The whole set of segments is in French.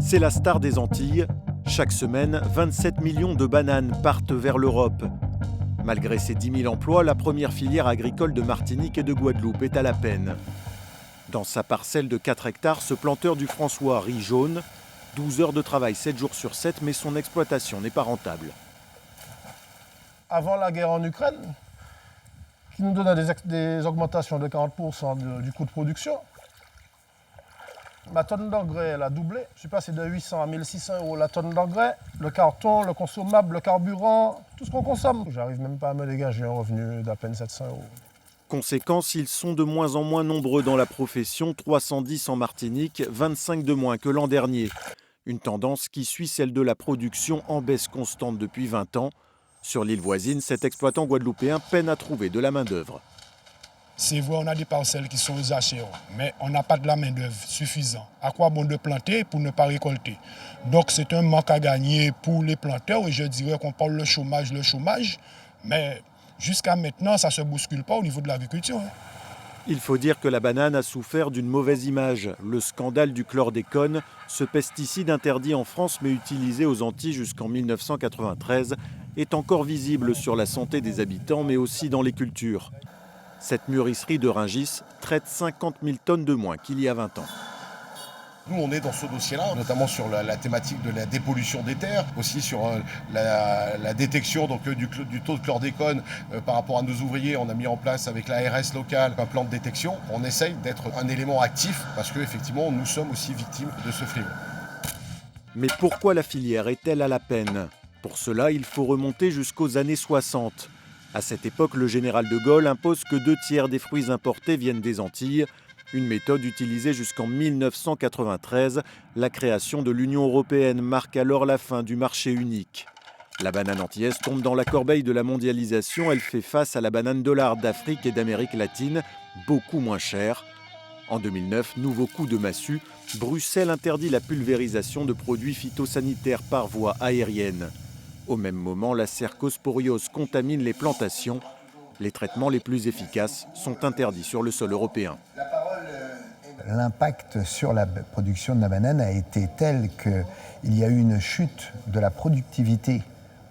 C'est la star des Antilles. Chaque semaine, 27 millions de bananes partent vers l'Europe. Malgré ses 10 000 emplois, la première filière agricole de Martinique et de Guadeloupe est à la peine. Dans sa parcelle de 4 hectares, ce planteur du François rit jaune. 12 heures de travail, 7 jours sur 7, mais son exploitation n'est pas rentable. Avant la guerre en Ukraine, qui nous donnait des augmentations de 40% du coût de production, ma tonne d'engrais, elle a doublé. Je suis passé de 800 à 1600 € la tonne d'engrais. Le carton, le consommable, le carburant, tout ce qu'on consomme. J'arrive même pas à me dégager un revenu d'à peine 700 €. Conséquence, ils sont de moins en moins nombreux dans la profession, 310 en Martinique, 25 de moins que l'an dernier. Une tendance qui suit celle de la production en baisse constante depuis 20 ans. Sur l'île voisine, cet exploitant guadeloupéen peine à trouver de la main-d'œuvre. C'est vrai, on a des parcelles qui sont aux achats, mais on n'a pas de la main-d'œuvre suffisante. À quoi bon de planter pour ne pas récolter? Donc c'est un manque à gagner pour les planteurs, et je dirais qu'on parle le chômage, mais jusqu'à maintenant, ça ne se bouscule pas au niveau de l'agriculture. Il faut dire que la banane a souffert d'une mauvaise image. Le scandale du chlordécone, ce pesticide interdit en France mais utilisé aux Antilles jusqu'en 1993, est encore visible sur la santé des habitants mais aussi dans les cultures. Cette mûrisserie de Rungis traite 50 000 tonnes de moins qu'il y a 20 ans. Nous, on est dans ce dossier-là, notamment sur la thématique de la dépollution des terres, aussi sur la détection du taux de chlordécone par rapport à nos ouvriers. On a mis en place avec l'ARS locale un plan de détection. On essaye d'être un élément actif parce qu'effectivement, nous sommes aussi victimes de ce fléau. Mais pourquoi la filière est-elle à la peine? Pour cela, il faut remonter jusqu'aux années 60. À cette époque, le général de Gaulle impose que 2/3 des fruits importés viennent des Antilles. Une méthode utilisée jusqu'en 1993. La création de l'Union européenne marque alors la fin du marché unique. La banane antillaise tombe dans la corbeille de la mondialisation. Elle fait face à la banane dollar d'Afrique et d'Amérique latine, beaucoup moins chère. En 2009, nouveau coup de massue, Bruxelles interdit la pulvérisation de produits phytosanitaires par voie aérienne. Au même moment, la cercosporiose contamine les plantations. Les traitements les plus efficaces sont interdits sur le sol européen. L'impact sur la production de la banane a été tel qu'il y a eu une chute de la productivité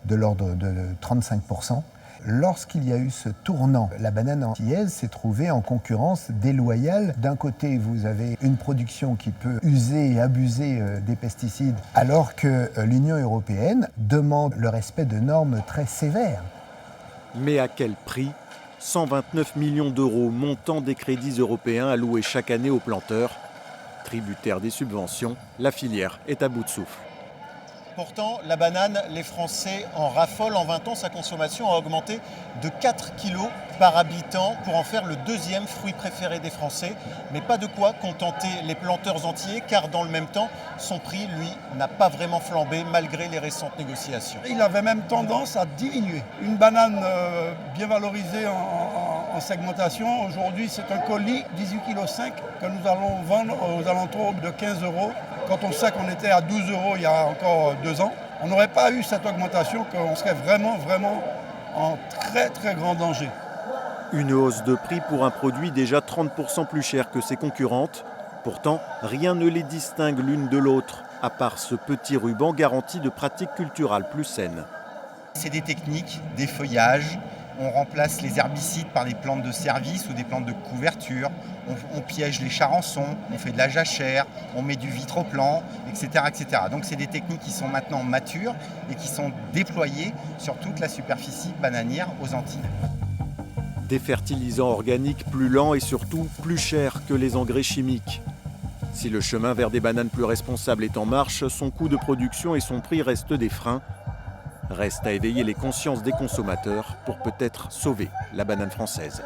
de l'ordre de 35%. Lorsqu'il y a eu ce tournant, la banane antillaise s'est trouvée en concurrence déloyale. D'un côté, vous avez une production qui peut user et abuser des pesticides, alors que l'Union européenne demande le respect de normes très sévères. Mais à quel prix? 129 millions d'euros, montant des crédits européens alloués chaque année aux planteurs. Tributaire des subventions, la filière est à bout de souffle. Pourtant, la banane, les Français en raffolent. En 20 ans, sa consommation a augmenté de 4 kilos par habitant pour en faire le deuxième fruit préféré des Français. Mais pas de quoi contenter les planteurs entiers, car dans le même temps, son prix, lui, n'a pas vraiment flambé malgré les récentes négociations. Il avait même tendance à diminuer. Une banane bien valorisée en segmentation, aujourd'hui c'est un colis 18,5 kg que nous allons vendre aux alentours de 15 €. Quand on sait qu'on était à 12 € il y a encore 2 ans, on n'aurait pas eu cette augmentation, qu'on serait vraiment en très très grand danger. Une hausse de prix pour un produit déjà 30% plus cher que ses concurrentes. Pourtant, rien ne les distingue l'une de l'autre, à part ce petit ruban garanti de pratiques culturales plus saines. C'est des techniques, des feuillages. On remplace les herbicides par des plantes de service ou des plantes de couverture. On piège les charançons, on fait de la jachère, on met du vitroplan, etc., etc. Donc c'est des techniques qui sont maintenant matures et qui sont déployées sur toute la superficie bananière aux Antilles. Des fertilisants organiques plus lents et surtout plus chers que les engrais chimiques. Si le chemin vers des bananes plus responsables est en marche, son coût de production et son prix restent des freins. Reste à éveiller les consciences des consommateurs pour peut-être sauver la banane française.